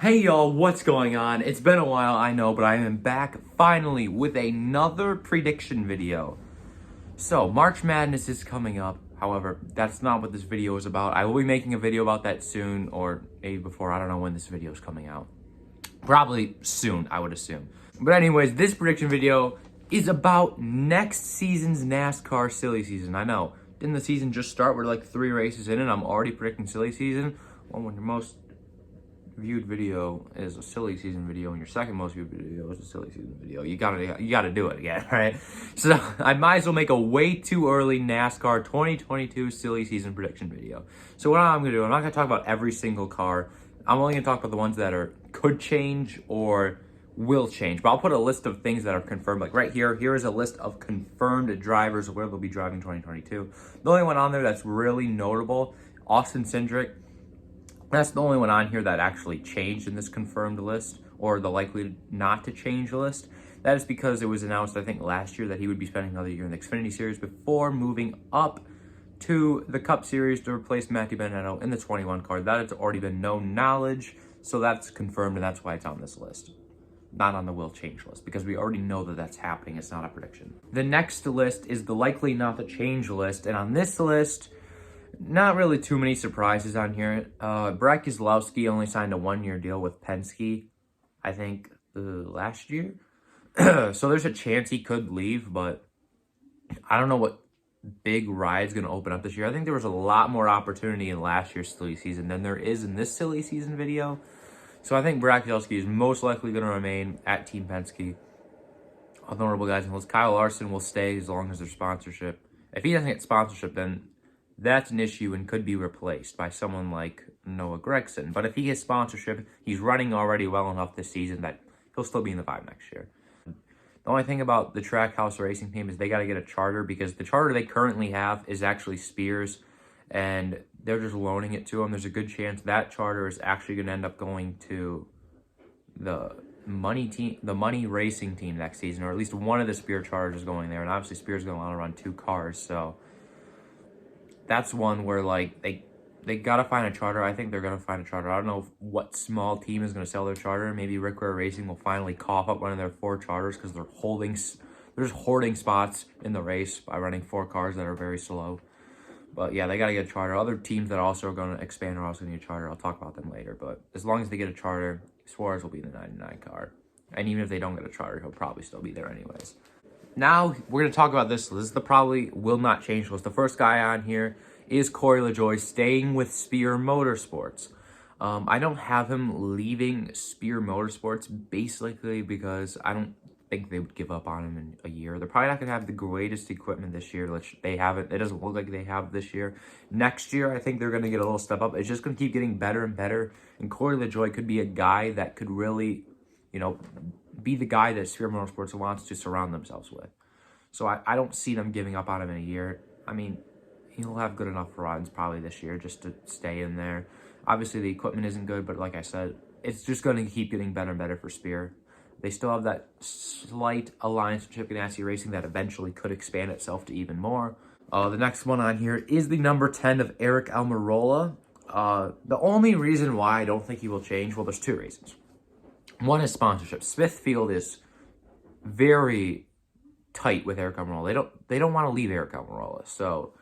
Hey y'all, what's going on? It's been a while, I know, but I am back finally with another prediction video. So, March Madness is coming up. However, that's not what this video is about. I will be making a video about that soon, or maybe before. I don't know when this video is coming out. Probably soon, I would assume. But anyways, this prediction video is about next season's NASCAR silly season. I know, didn't the season just start? We're like 3 races in and I'm already predicting silly season? Well, when your most viewed video is a silly season video and your second most viewed video is a silly season video, you gotta do it again, right? So I might as well make a way too early NASCAR 2022 silly season prediction video. So what I'm gonna do, I'm not gonna talk about every single car. I'm only gonna talk about the ones that could change or will change, but I'll put a list of things that are confirmed. Like right here is a list of confirmed drivers where they'll be driving 2022. The only one on there that's really notable, Austin Cindric. That's the only one on here that actually changed in this confirmed list, or the likely not to change list. That is because it was announced, I think, last year that he would be spending another year in the Xfinity Series before moving up to the Cup Series to replace Matthew Benedetto in the 21 car. That has already been known knowledge, so that's confirmed, and that's why it's on this list. Not on the will change list, because we already know that that's happening. It's not a prediction. The next list is the likely not to change list, and on this list, not really too many surprises on here. Brad Keselowski only signed a 1-year deal with Penske, I think, last year. So there's a chance he could leave, but I don't know what big ride's going to open up this year. I think there was a lot more opportunity in last year's silly season than there is in this silly season video. So I think Brad Keselowski is most likely going to remain at Team Penske. Other notable guys in the list, Kyle Larson will stay as long as there's sponsorship. If he doesn't get sponsorship, then that's an issue and could be replaced by someone like Noah Gragson. But if he gets sponsorship, he's running already well enough this season that he'll still be in the 5 next year. The only thing about the Trackhouse Racing team is they got to get a charter, because the charter they currently have is actually Spears, and they're just loaning it to him. There's a good chance that charter is actually going to end up going to the money racing team next season, or at least one of the Spear charters is going there. And obviously Spears is going to want to run 2 cars, so that's one where, like, they got to find a charter. I think they're going to find a charter. I don't know what small team is going to sell their charter. Maybe Rick Ware Racing will finally cough up one of their 4 charters, because they're just hoarding spots in the race by running 4 cars that are very slow. But yeah, they got to get a charter. Other teams that also are going to expand are also going to need a charter. I'll talk about them later. But as long as they get a charter, Suarez will be in the 99 car. And even if they don't get a charter, he'll probably still be there anyways. Now, we're going to talk about this. This is the probably will not change list. The first guy on here is Corey LaJoie, staying with Spear Motorsports. I don't have him leaving Spear Motorsports, basically because I don't think they would give up on him in a year. They're probably not going to have the greatest equipment this year. They haven't. It doesn't look like they have this year. Next year, I think they're going to get a little step up. It's just going to keep getting better and better. And Corey LaJoie could be a guy that could really, be the guy that Spear Motorsports wants to surround themselves with. So I don't see them giving up on him in a year. I mean, he'll have good enough runs probably this year just to stay in there. Obviously, the equipment isn't good, but like I said, it's just going to keep getting better and better for Spear. They still have that slight alliance with Chip Ganassi Racing that eventually could expand itself to even more. The next one on here is the number 10 of Eric Almirola. The only reason why I don't think he will change, well, there's 2 reasons. One is sponsorship. Smithfield is very tight with Eric Almirola. They don't want to leave Eric Almirola, so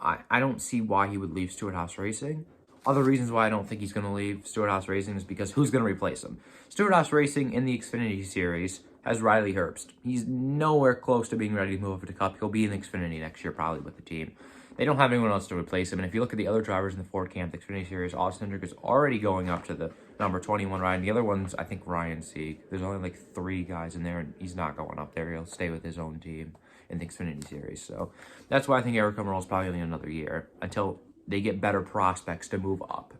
I don't see why he would leave Stewart-Haas Racing. Other reasons why I don't think he's going to leave Stewart-Haas Racing is because who's going to replace him? Stewart-Haas Racing in the Xfinity Series has Riley Herbst. He's nowhere close to being ready to move over to Cup. He'll be in the Xfinity next year probably with the team. They don't have anyone else to replace him. And if you look at the other drivers in the Ford camp, the Xfinity Series, Austin Cindric is already going up to the number 21 ride. And the other one's, I think, Ryan Sieg. There's only like 3 guys in there, and he's not going up there. He'll stay with his own team in the Xfinity Series. So that's why I think Eric Almirola is probably only another year until they get better prospects to move up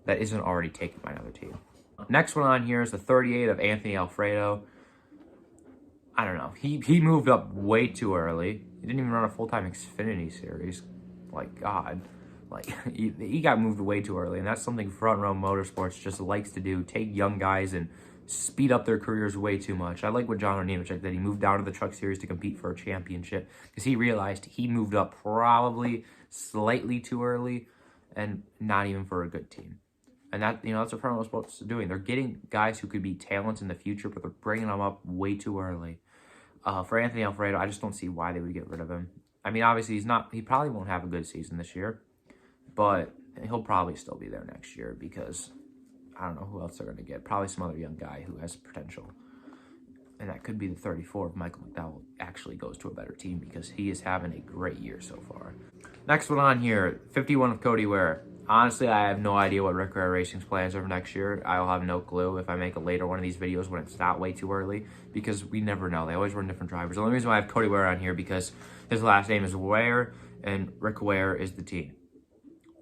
that isn't already taken by another team. Next one on here is the 38 of Anthony Alfredo. I don't know. He moved up way too early. He didn't even run a full-time Xfinity Series. Like, God. Like, he got moved way too early, and that's something Front Row Motorsports just likes to do. Take young guys and speed up their careers way too much. I like what John Nemechek did. He moved down to the Truck Series to compete for a championship because he realized he moved up probably slightly too early and not even for a good team. And that's what Front Row Sports is doing. They're getting guys who could be talents in the future, but they're bringing them up way too early. For Anthony Alfredo, I just don't see why they would get rid of him. I mean, obviously, he probably won't have a good season this year, but he'll probably still be there next year because I don't know who else they're going to get. Probably some other young guy who has potential. And that could be the 34 if Michael McDowell actually goes to a better team because he is having a great year so far. Next one on here, 51 of Cody Ware. Honestly, I have no idea what Rick Ware Racing's plans are for next year. I'll have no clue if I make a later one of these videos when it's not way too early because we never know. They always run different drivers. The only reason why I have Cody Ware on here because his last name is Ware and Rick Ware is the team.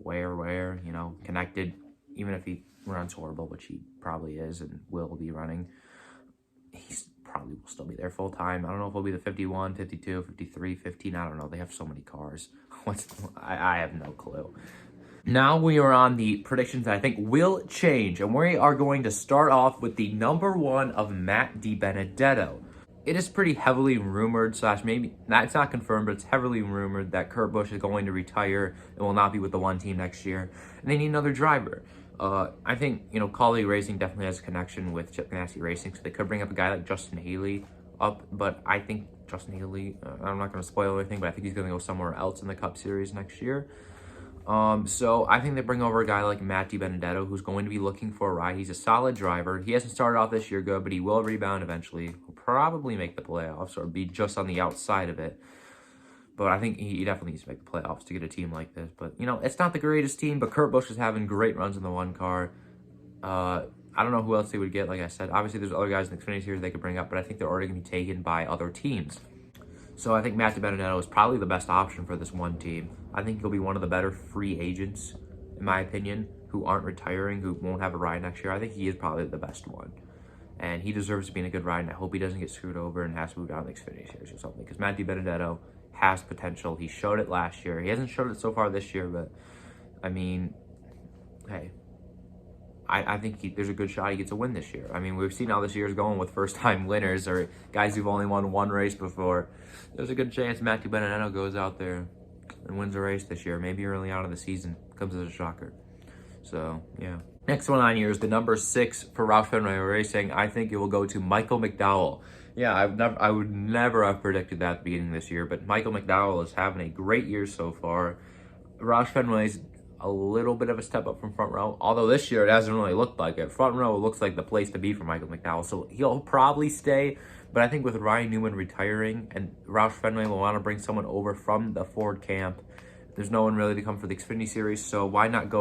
Ware, connected. Even if he runs horrible, which he probably is and will be running, he's probably will still be there full time. I don't know if it'll be the 51, 52, 53, 15. I don't know. They have so many cars. I have no clue. Now we are on the predictions that I think will change, and we are going to start off with the number 1 of Matt DiBenedetto. It is pretty heavily rumored, maybe it's not confirmed, but it's heavily rumored that Kurt Busch is going to retire and will not be with the one team next year, and they need another driver. I think, Colleague Racing definitely has a connection with Chip Ganassi Racing, so they could bring up a guy like Justin Haley up, but I think Justin Haley, I'm not going to spoil anything, but I think he's going to go somewhere else in the Cup Series next year. So I think they bring over a guy like Matt DiBenedetto, who's going to be looking for a ride. He's a solid driver. He hasn't started off this year good, but he will rebound eventually. He'll probably make the playoffs or be just on the outside of it. But I think he definitely needs to make the playoffs to get a team like this. But, it's not the greatest team, but Kurt Busch is having great runs in the one car. I don't know who else they would get, like I said. Obviously, there's other guys in the Xfinity Series they could bring up, but I think they're already going to be taken by other teams. So I think Matt DiBenedetto is probably the best option for this one team. I think he'll be one of the better free agents, in my opinion, who aren't retiring, who won't have a ride next year. I think he is probably the best one. And he deserves to be in a good ride, and I hope he doesn't get screwed over and has to move down to the Xfinity Series or something. Because Matt DiBenedetto has potential. He showed it last year. He hasn't showed it so far this year, but, I mean, hey, I think there's a good shot he gets a win this year. I mean, we've seen how this year's going with first-time winners or guys who've only won one race before. There's a good chance Matt DiBenedetto goes out there and wins a race this year, maybe early on in the season. Comes as a shocker. So, yeah. Next one on here is the number 6 for Roush Fenway Racing. I think it will go to Michael McDowell. Yeah, I would never have predicted that at the beginning of this year, but Michael McDowell is having a great year so far. Roush Fenway's a little bit of a step up from Front Row, although this year it hasn't really looked like it. Front Row looks like the place to be for Michael McDowell, so he'll probably stay, but I think with Ryan Newman retiring and Roush Fenway will want to bring someone over from the Ford camp, there's no one really to come for the Xfinity Series, so why not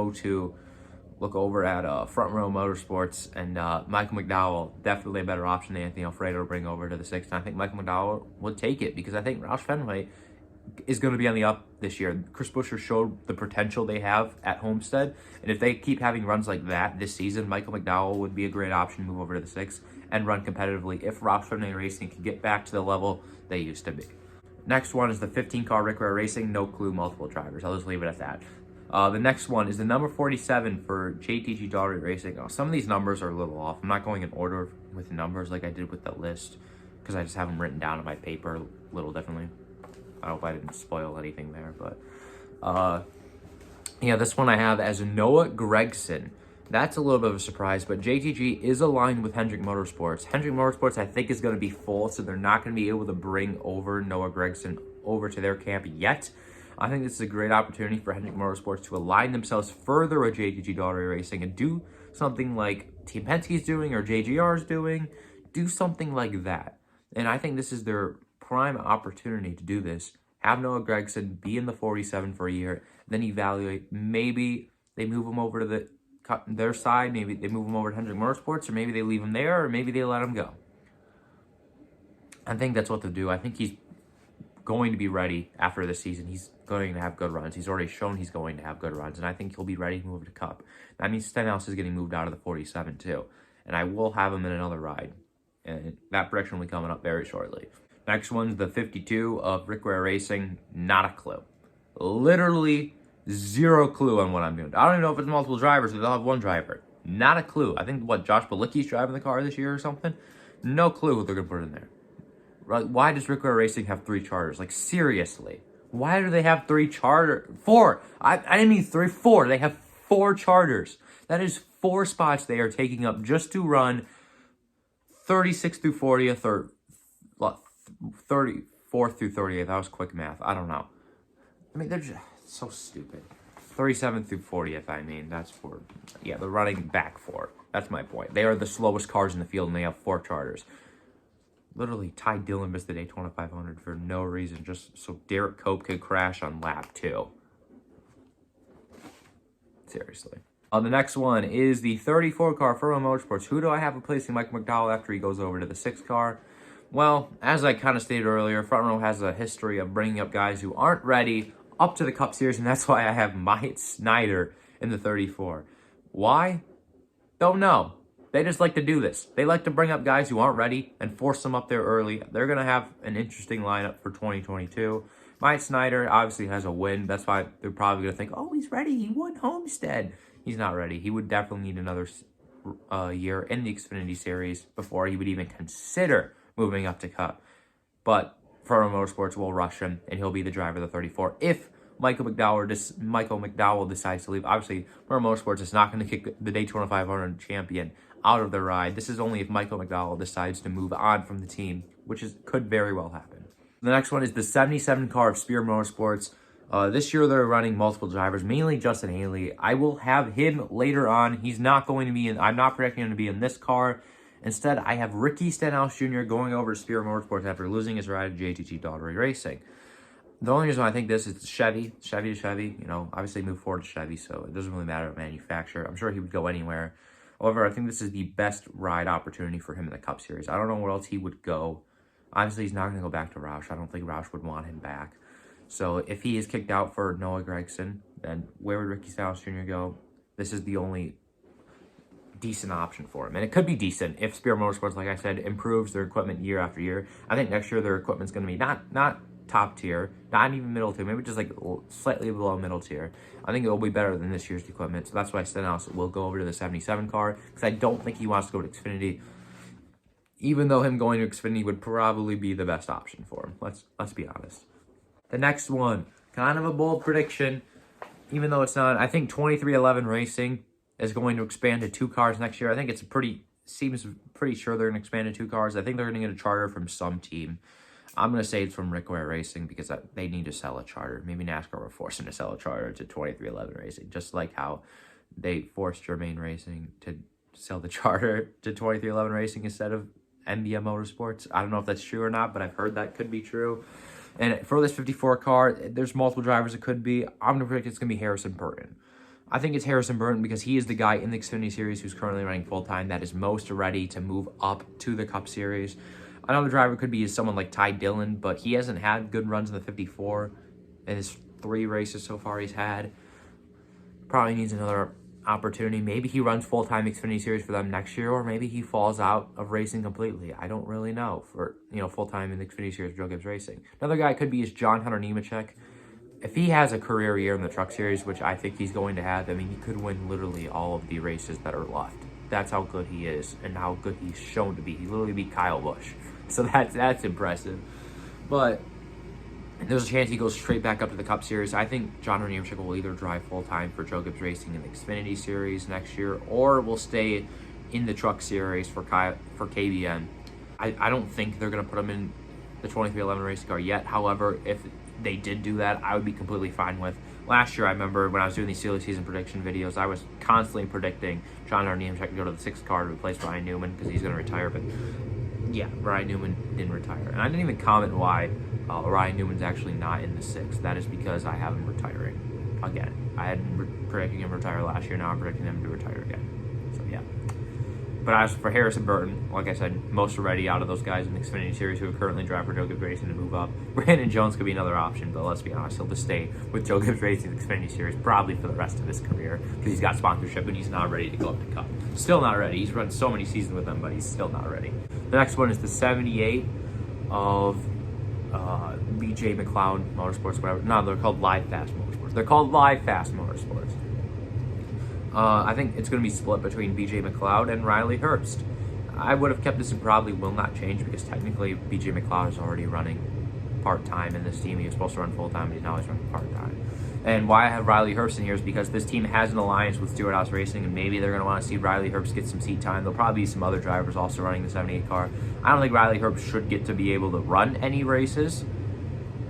look over at Front Row Motorsports, and Michael McDowell, definitely a better option than Anthony Alfredo to bring over to the 6th. And I think Michael McDowell would take it because I think Roush Fenway is going to be on the up this year. Chris Buescher showed the potential they have at Homestead, and if they keep having runs like that this season, Michael McDowell would be a great option to move over to the 6th and run competitively if Roush Fenway Racing can get back to the level they used to be. Next one is the 15-car Rick Ware Racing. No clue, multiple drivers. I'll just leave it at that. The next one is the number 47 for JTG Daugherty Racing. Some of these numbers are a little off. I'm not going in order with the numbers like I did with the list because I just have them written down on my paper a little differently. I hope I didn't spoil anything there, but yeah, this one I have as Noah Gragson. That's a little bit of a surprise, but JTG is aligned with Hendrick Motorsports. Hendrick Motorsports, I think, is going to be full, so they're not going to be able to bring over Noah Gragson over to their camp yet. I think this is a great opportunity for Hendrick Motorsports to align themselves further with JTG Daugherty Racing and do something like Team Penske's doing or JGR's doing. Do something like that. And I think this is their prime opportunity to do this. Have Noah Gragson be in the 47 for a year, then evaluate. Maybe they move him over to their side. Maybe they move him over to Hendrick Motorsports, or maybe they leave him there, or maybe they let him go. I think that's what they'll do. I think he's going to be ready after this season. He's going to have good runs. He's already shown he's going to have good runs, and I think he'll be ready to move to Cup. That means Stenhouse is getting moved out of the 47 too, and I will have him in another ride, and that prediction will be coming up very shortly. Next one's the 52 of Rick Ware Racing. Not a clue. Literally zero clue on what I'm doing. I don't even know if it's multiple drivers or they'll have one driver. Not a clue. I think, Josh Balicki's driving the car this year or something? No clue who they're going to put in there. Why does Rick Ware Racing have 3 charters? Like, seriously. Why do they have 3 charters? 4. I didn't mean 3, 4. They have 4 charters. That is 4 spots they are taking up just to run 36th through 40th or 34th through 38th. That was quick math. I don't know. I mean, they're just so stupid. 37th through 40th, I mean. That's for, yeah, they're running back 4. That's my point. They are the slowest cars in the field, and they have 4 charters. Literally, Ty Dillon missed the Daytona 500 for no reason, just so Derek Cope could crash on lap 2. Seriously. The next one is the 34 car for Motorsports. Who do I have replacing Mike McDowell after he goes over to the 6 car? Well, as I kind of stated earlier, Front Row has a history of bringing up guys who aren't ready up to the Cup Series, and that's why I have Myatt Snider in the 34. Why? Don't know. They just like to do this. They like to bring up guys who aren't ready and force them up there early. They're going to have an interesting lineup for 2022. Myatt Snider obviously has a win. That's why they're probably going to think, oh, he's ready. He won Homestead. He's not ready. He would definitely need another year in the Xfinity Series before he would even consider moving up to Cup. But Front Row Motorsports will rush him, and he'll be the driver of the 34 if Michael McDowell decides to leave. Obviously, Front Row Motorsports is not going to kick the Daytona 500 champion out of the ride. This is only if Michael McDowell decides to move on from the team, which could very well happen. The next one is the 77 car of Spear Motorsports. This year they're running multiple drivers, mainly Justin Haley. I will have him later on. He's not going to be in, I'm not predicting him to be in this car. Instead, I have Ricky Stenhouse Jr. going over to Spear Motorsports after losing his ride at JTG Daughtery Racing. The only reason I think this is Chevy to Chevy. You know, obviously move forward to Chevy, so it doesn't really matter what manufacturer. I'm sure he would go anywhere. However, I think this is the best ride opportunity for him in the Cup Series. I don't know where else he would go. Obviously, he's not going to go back to Roush. I don't think Roush would want him back. So if he is kicked out for Noah Gragson, then where would Ricky Stenhouse Jr. go? This is the only decent option for him. And it could be decent if Spear Motorsports, like I said, improves their equipment year after year. I think next year their equipment's going to be not top tier, not even middle tier, maybe just like slightly below middle tier. I think it will be better than this year's equipment. So that's why Stenhouse will go over to the 77 car, because I don't think he wants to go to Xfinity, even though him going to Xfinity would probably be the best option for him. Let's be honest. The next one, kind of a bold prediction, even though it's not. I think 2311 Racing is going to expand to 2 cars next year. I think seems pretty sure they're going to expand to 2 cars. I think they're going to get a charter from some team. I'm going to say it's from Rick Ware Racing because they need to sell a charter. Maybe NASCAR will force them to sell a charter to 2311 Racing, just like how they forced Germain Racing to sell the charter to 2311 Racing instead of MBM Motorsports. I don't know if that's true or not, but I've heard that could be true. And for this 54 car, there's multiple drivers it could be. I'm going to predict it's going to be Harrison Burton. I think it's Harrison Burton because he is the guy in the Xfinity Series who's currently running full-time that is most ready to move up to the Cup Series. Another driver could be someone like Ty Dillon, but he hasn't had good runs in the 54 in his 3 races so far he's had. Probably needs another opportunity. Maybe he runs full-time Xfinity Series for them next year, or maybe he falls out of racing completely. I don't really know for, full-time in the Xfinity Series for Joe Gibbs Racing. Another guy could be is John Hunter Nemechek. If he has a career year in the Truck Series, which I think he's going to have, I mean, he could win literally all of the races that are left. That's how good he is and how good he's shown to be. He literally beat Kyle Busch. So that's impressive. But there's a chance he goes straight back up to the Cup Series. I think John Hunter Nemechek will either drive full-time for Joe Gibbs Racing in the Xfinity Series next year, or will stay in the Truck Series for KBM. I don't think they're going to put him in the 2311 race car yet. However, if they did do that, I would be completely fine with. Last year, I remember when I was doing these silly season prediction videos, I was constantly predicting John Hunter Nemechek to go to the 6th car to replace Ryan Newman because he's going to retire. But yeah, Ryan Newman didn't retire. And I didn't even comment why Ryan Newman's actually not in the 6th. That is because I have him retiring again. I had been predicting him to retire last year. Now I'm predicting him to retire again. So yeah. But as for Harrison Burton, like I said, most are ready out of those guys in the Xfinity Series who currently drive for Joe Gibbs Racing to move up. Brandon Jones could be another option, but let's be honest, he'll just stay with Joe Gibbs Racing in the Xfinity Series probably for the rest of his career because he's got sponsorship and he's not ready to go up to Cup. Still not ready. He's run so many seasons with them, but he's still not ready. The next one is the 78 of BJ McLeod Motorsports, whatever. No, they're called Live Fast Motorsports. They're called Live Fast Motorsports. I think it's going to be split between BJ McLeod and Riley Herbst. I would have kept this and probably will not change because technically BJ McLeod is already running part-time in this team. He was supposed to run full-time, but now he's running part-time. And why I have Riley Herbst in here is because this team has an alliance with Stewart-Haas Racing, and maybe they're going to want to see Riley Herbst get some seat time. There'll probably be some other drivers also running the 78 car. I don't think Riley Herbst should get to be able to run any races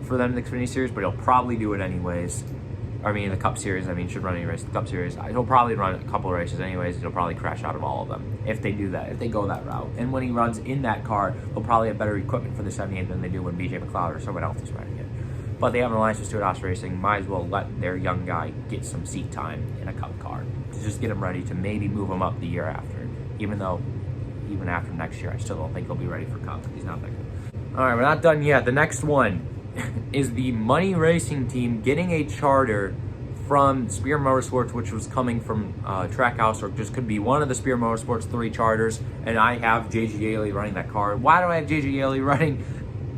for them in the Xfinity Series, but he'll probably do it anyways. I mean, the Cup Series, should run any race. The Cup Series, he'll probably run a couple of races anyways. He'll probably crash out of all of them if they do that, if they go that route. And when he runs in that car, he'll probably have better equipment for the 78 than they do when BJ McLeod or someone else is riding it. But they have an alliance with Stewart-Haas Racing. Might as well let their young guy get some seat time in a Cup car to just get him ready to maybe move him up the year after. Even after next year, I still don't think he'll be ready for Cup. He's not that good. All right, we're not done yet. The next one is the Money Racing team getting a charter from Spear Motorsports, which was coming from Trackhouse, or just could be one of the Spear Motorsports 3 charters. And I have JG Yaley running that car. Why do I have JG Yaley running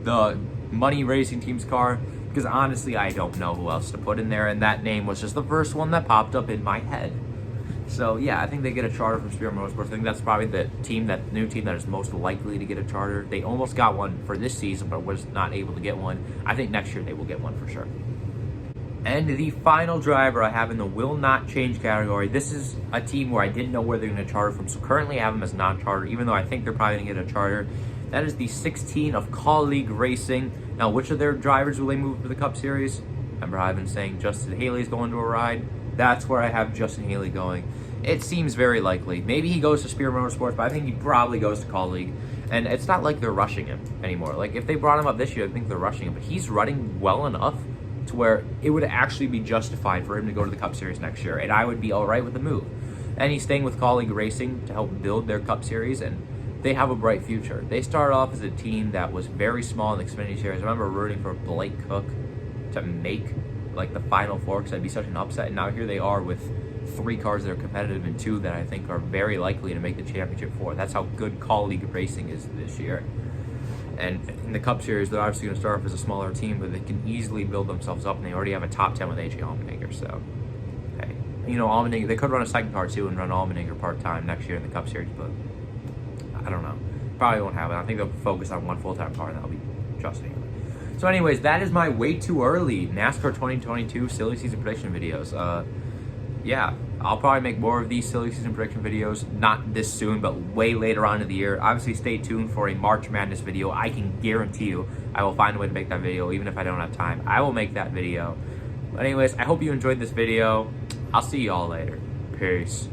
the Money Racing team's car? Because honestly, I don't know who else to put in there, and that name was just the first one that popped up in my head. So yeah, I think they get a charter from Spear Motorsports. I think that's probably the new team that is most likely to get a charter. They almost got one for this season, but was not able to get one. I think next year they will get one for sure. And the final driver I have in the will not change category. This is a team where I didn't know where they're going to charter from, so currently I have them as non-charter, even though I think they're probably going to get a charter. That is the 16 of Colleague Racing. Now, which of their drivers will they move to the Cup Series? Remember, I've been saying Justin Haley's going to a ride. That's where I have Justin Haley going. It seems very likely. Maybe he goes to Spear Motorsports, but I think he probably goes to Colleague. And it's not like they're rushing him anymore. Like, if they brought him up this year, I think they're rushing him. But he's running well enough to where it would actually be justified for him to go to the Cup Series next year. And I would be all right with the move. And he's staying with Colleague Racing to help build their Cup Series, and they have a bright future. They started off as a team that was very small in the Xfinity Series. I remember rooting for Blake Cook to make like the Final Four because that'd be such an upset. And now here they are with 3 cars that are competitive and 2 that I think are very likely to make the championship 4. That's how good Colleague Racing is this year. And in the Cup Series, they're obviously going to start off as a smaller team, but they can easily build themselves up, and they already have a top 10 with AJ Allmendinger. So, hey, Allmendinger, they could run a second car too and run Allmendinger part-time next year in the Cup Series, but I don't know. Probably won't happen. I think they'll focus on one full-time car, and that'll be Justin Haley. So anyways, that is my way too early NASCAR 2022 silly season prediction videos. Yeah, I'll probably make more of these silly season prediction videos, not this soon, but way later on in the year. Obviously, stay tuned for a March Madness video. I can guarantee you I will find a way to make that video, even if I don't have time. I will make that video. But anyways, I hope you enjoyed this video. I'll see you all later. Peace.